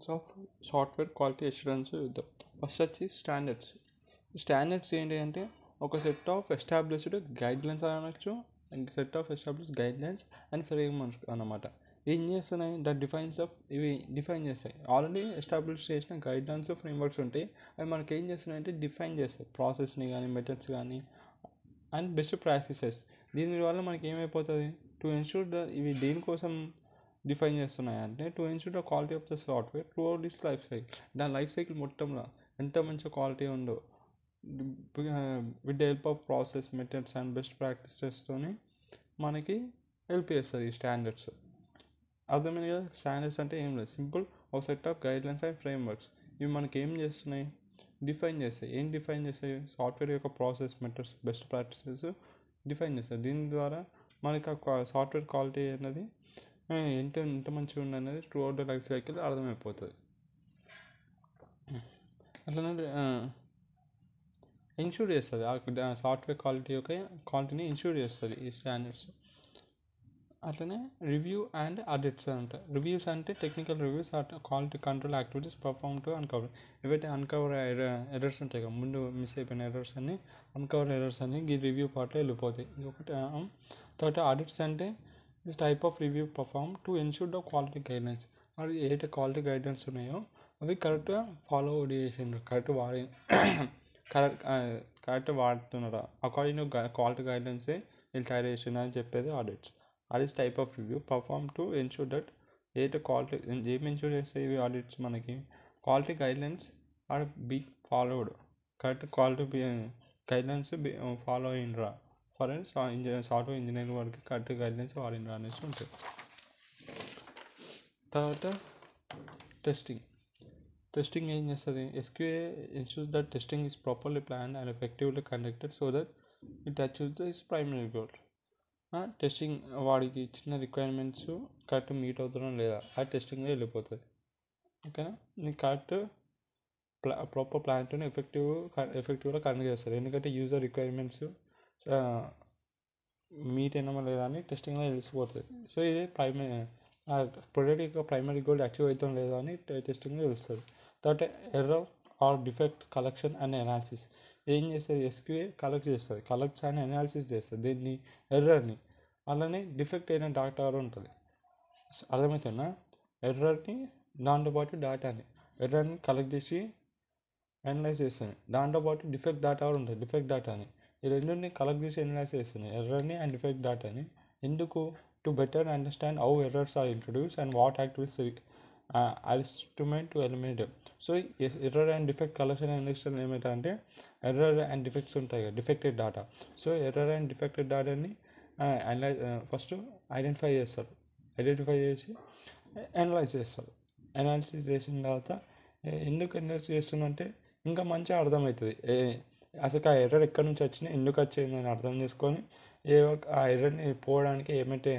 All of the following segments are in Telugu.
Types of software quality assurance చూద్దాం. ఫస్ట్ వచ్చి స్టాండర్డ్స్ ఏంటి అంటే ఒక సెట్ ఆఫ్ ఎస్టాబ్లిష్డ్ గైడ్లైన్స్ అనొచ్చు, set of established guidelines and framework అన్నమాట. ఏం చేస్తున్నాయి ఇవి డిఫైన్ చేస్తాయి. ఆల్రెడీ ఎస్టాబ్లిష్ చేసిన గైడ్లైన్స్ ఫ్రేమ్వర్క్స్ ఉంటాయి. అవి మనకి ఏం చేస్తున్నాయంటే డిఫైన్ చేస్తాయి ప్రాసెస్ని కానీ మెథడ్స్ కానీ అండ్ బెస్ట్ ప్రాక్టీసెస్. దీనివల్ల మనకి ఏమైపోతుంది, టు ఎన్షూర్ ఇవి దేనికోసం డిఫైన్ చేస్తున్నాయి అంటే to ensure the quality of the software throughout this life cycle. దాని లైఫ్ సైకిల్ మొత్తంలో ఎంత మంచి క్వాలిటీ ఉందో with the help of process methods and best ప్రాక్టీసెస్తోని మనకి హెల్ప్ చేస్తుంది ఈ స్టాండర్డ్స్. అర్థమైంది కదా. స్టాండర్డ్స్ అంటే ఏం లేదు, సింపుల్ ఒక set of guidelines and frameworks. ఇవి మనకి ఏం చేస్తున్నాయి, డిఫైన్ చేస్తాయి. ఏం డిఫైన్ చేస్తాయి, సాఫ్ట్వేర్ యొక్క process methods best practices define చేస్తాయి. దీని ద్వారా మనకి ఆ సాఫ్ట్వేర్ క్వాలిటీ అనేది ఎంత మంచిగా ఉందనేది through out the life cycle అర్థమైపోతుంది. అట్లనే ఇన్షూర్ చేస్తుంది ఆ సాఫ్ట్వేర్ క్వాలిటీని ఇన్షూర్ చేస్తుంది ఈ స్టాండర్డ్స్. అట్లనే రివ్యూ అండ్ ఆడిట్స్ అంట. రివ్యూస్ అంటే technical reviews quality control activities perform to uncover. ఏవైతే అన్కవర్ ఎర్రర్స్ ఉంటాయి కదా, ముందు మిస్ అయిపోయిన ఎర్రర్స్ అన్ని అన్కవర్ ఎర్రర్స్ అన్ని ఈ రివ్యూ పార్ట్లో వెళ్ళిపోతాయి. ఇంకొకటి తర్వాత ఆడిట్స్ అంటే this type of review perform to ensure the quality guidelines. అవి ఏదైతే క్వాలిటీ గైడ్లైన్స్ ఉన్నాయో అవి కరెక్ట్గా ఫాలో చేసిండ్రు, కరెక్ట్ వాడుతున్నారా, అకార్డింగ్ టు క్వాలిటీ గైడ్లైన్సే వీళ్ళు తయారు చేసిండ్రు అని చెప్పేది audits. Audits type of review perform to ensure that ఏదైతే క్వాలిటీ ఏం ఎన్షూర్ చేస్తాయి ఇవి ఆడిట్స్ మనకి quality guidelines are be followed, correct quality guidelines follow అయినరా ఫర్ సాఫ్ట్వేర్ ఇంజనీరింగ్ వరకు కరెక్ట్ గైడ్లైన్స్ వాడినరా అనేసి ఉంటుంది. తర్వాత టెస్టింగ్ ఏం చేస్తుంది, SQA ensures that testing is properly planned and effectively conducted so that it achieves its primary goal. Testing వాడికి ఇచ్చిన రిక్వైర్మెంట్స్ కరెక్ట్ మీట్ అవుతుందో లేదా ఆ టెస్టింగ్లో వెళ్ళిపోతుంది. ఓకేనా, నీకు కరెక్ట్ ప్రాపర్ ప్లాన్తో ఎఫెక్టివ్గా కండక్ట్ చేస్తారు. ఎందుకంటే యూజర్ రిక్వైర్మెంట్స్ మీట్ అయినామా లేదా అని టెస్టింగ్లో తెలిసిపోతుంది. సో ఇది ప్రొడక్ట్ యొక్క ప్రైమరీ గోల్ అచీవ్ అవుతాం లేదా అని టెస్టింగ్లో తెలుస్తుంది. తర్వాత error or defect collection and analysis. ఏం చేస్తుంది, SQA కలెక్ట్స్ అండ్ అనాలిసిస్ చేస్తుంది దీన్ని ఎర్రర్ని. అలానే డిఫెక్ట్ అయిన డాటా ఉంటుంది, అర్థమవుతుందా. ఎర్రర్ని దాంతోపాటు ఎర్రర్ని కలెక్ట్ చేసి అనలైజ్ చేస్తుంది. దాంతోపాటు డిఫెక్ట్ డాటా ఉంటుంది, డిఫెక్ట్ డాటాని ఈ రెండుని కలెక్ట్ చేసి అనలైజ్ చేస్తుంది, ఎర్రర్ని అండ్ డిఫెక్ట్ డాటాని. ఎందుకు, to better understand how errors are introduce and what activities estimate to eliminate. So error and defect collection understand ఏమిటంటే ఎర్రర్ అండ్ డిఫెక్ట్స్ ఉంటాయి కదా, defected data. So error and defected డాటాని ఫస్ట్ ఐడెంటిఫై చేసి అనలైజ్ చేస్తారు. అనాలిసిస్ చేసిన తర్వాత ఎందుకు అనలైజ్ చేస్తుందంటే ఇంకా మంచిగా అర్థమవుతుంది అసలు ఆ ఎర్రర్ ఎక్కడి నుంచి వచ్చినా ఎందుకు వచ్చింది అని అర్థం చేసుకొని ఆ ఎర్రర్ని పోవడానికి ఏమైతే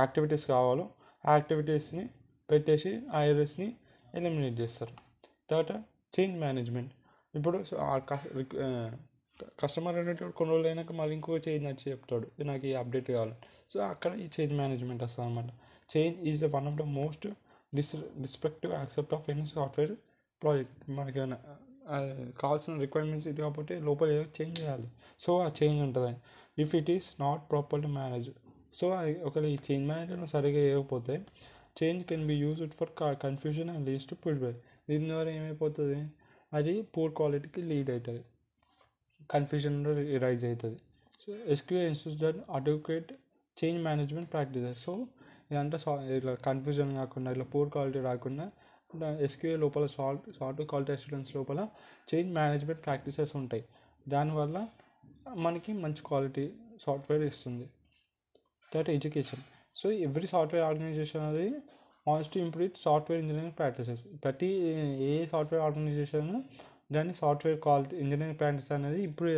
యాక్టివిటీస్ కావాలో ఆ యాక్టివిటీస్ని పెట్టేసి ఆ ఎర్రర్స్ని ఎలిమినేట్ చేస్తారు. తర్వాత చేంజ్ మేనేజ్మెంట్. ఇప్పుడు కస్టమర్ అనేటువంటి కొన్ని రోజులు అయినాక మళ్ళీ ఇంకో చేంజ్ వచ్చి చెప్తాడు, నాకు ఈ అప్డేట్ కావాలి. సో అక్కడ ఈ చేంజ్ మేనేజ్మెంట్ వస్తుంది అనమాట. Change is one of the most disruptive aspect of any software project. మనకి కావాల్సిన రిక్వైర్మెంట్స్ ఇది కాబట్టి లోపల ఏదో చేంజ్ చేయాలి. సో ఆ చేంజ్ ఉంటుంది. If it is not properly managed, so ఒకవేళ ఈ చేంజ్ మేనేజ్మెంట్ సరిగా చేయకపోతే change can be used for confusion and leads to pushback. దీని ద్వారా ఏమైపోతుంది, అది పూర్ క్వాలిటీకి లీడ్ అవుతుంది, కన్ఫ్యూజన్లో రైజ్ అవుతుంది. So SQA ensures that adequate change management practices. So ఇదంతా ఇట్లా కన్ఫ్యూజన్ కాకుండా ఇట్లా పూర్ క్వాలిటీ రాకుండా SQA లోపల సాఫ్ట్వేర్ క్వాలిటీ అష్యూరెన్స్ లోపల చేంజ్ మేనేజ్మెంట్ ప్రాక్టీసెస్ ఉంటాయి. దానివల్ల మనకి మంచి క్వాలిటీ సాఫ్ట్వేర్ ఇస్తుంది. తర్వాత education. So every software organisation అనేది wants to improve software engineering practices. ప్రతి సాఫ్ట్వేర్ ఆర్గనైజేషన్ దాన్ని సాఫ్ట్వేర్ క్వాలిటీ ఇంజనీరింగ్ ప్రాక్టీస్ అనేది ఇంప్రూవ్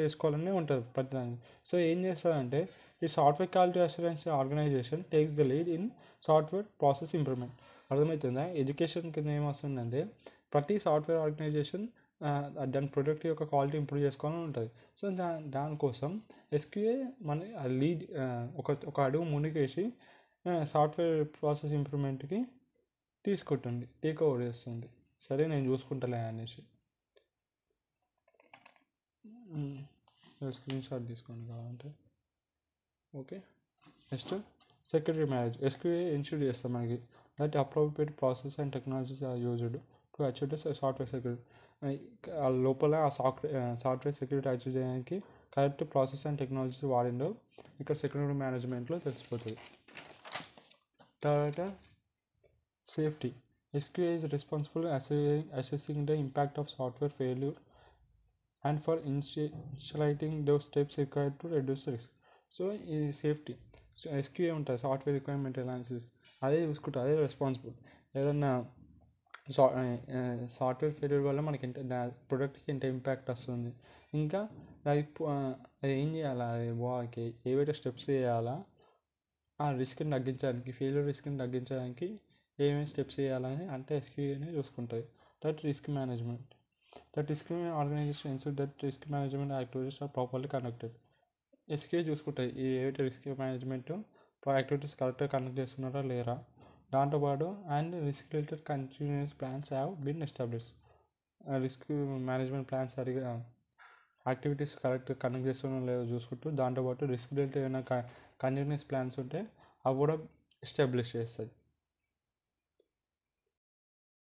చేసుకోవాలని ఉంటుంది ప్రతిదాన్ని. సో ఏం చేస్తుందంటే ఈ software quality assurance organisation takes the lead in software process improvement. అర్థమవుతుందా. ఎడ్యుకేషన్ కింద ఏమొస్తుందంటే ప్రతి సాఫ్ట్వేర్ ఆర్గనైజేషన్ దాని ప్రొడక్ట్ యొక్క క్వాలిటీ ఇంప్రూవ్ చేసుకోవాలని ఉంటుంది. సో దానికోసం SQA మన లీడ్ ఒక అడుగు ముందుకేసి సాఫ్ట్వేర్ ప్రాసెస్ ఇంప్రూవ్మెంట్కి తీసుకుంటుంది, టేక్ ఓవర్ చేస్తుంది. సరే నేను చూసుకుంటలే అనేసి స్క్రీన్ షాట్ తీసుకోండి కావాలంటే. Okay, next security manage. SQA ensure చేస్తాం మనకి that appropriate process and technologies are used to achieve the software security. లోపల ఆ సాఫ్ట్వేర్ సెక్యూరిటీ అచీవ్ చేయడానికి కరెక్ట్ ప్రాసెస్ అండ్ టెక్నాలజీస్ వాడిండో ఇక్కడ సెక్యూరిటీ మేనేజ్మెంట్లో తెలిసిపోతుంది. తర్వాత safety. SQA is responsible assessing the impact of software failure and for initiating those steps required to reduce the risk. So ఈ సేఫ్టీ, సో SQA ఉంటుంది, సాఫ్ట్వేర్ రిక్వైర్మెంట్ అనాలిసిస్, అదే చూసుకుంటుంది, అదే రెస్పాన్సిబుల్. ఏదన్నా సాఫ్ట్వేర్ ఫెయిల్యూర్ వల్ల మనకి ప్రొడక్ట్కి ఎంత ఇంపాక్ట్ వస్తుంది, ఇంకా అది ఏం చేయాలా, అది ఏవైతే స్టెప్స్ చేయాలా ఆ రిస్క్ని తగ్గించడానికి, ఫెయిల్యూర్ రిస్క్ని తగ్గించడానికి ఏమేమి స్టెప్స్ చేయాలని అంటే SQAనే చూసుకుంటుంది. That risk management. That risk organization insure that risk management activities are properly conducted. SQA చూసుకుంటుంది ఈ ఏవైతే రిస్క్ మేనేజ్మెంట్ యాక్టివిటీస్ కరెక్ట్గా కండక్ట్ చేస్తున్నారా లేరా. దాంతోపాటు and risk related continuous plans have been establish. Risk management plans సరిగా యాక్టివిటీస్ కరెక్ట్గా కండక్ట్ చేస్తున్నారో లేదో చూసుకుంటూ, దాంతోపాటు రిస్క్ రిలేటెడ్ ఏమైనా కంటిన్యూస్ ప్లాన్స్ ఉంటే అవి కూడా ఎస్టాబ్లిష్ చేస్తుంది.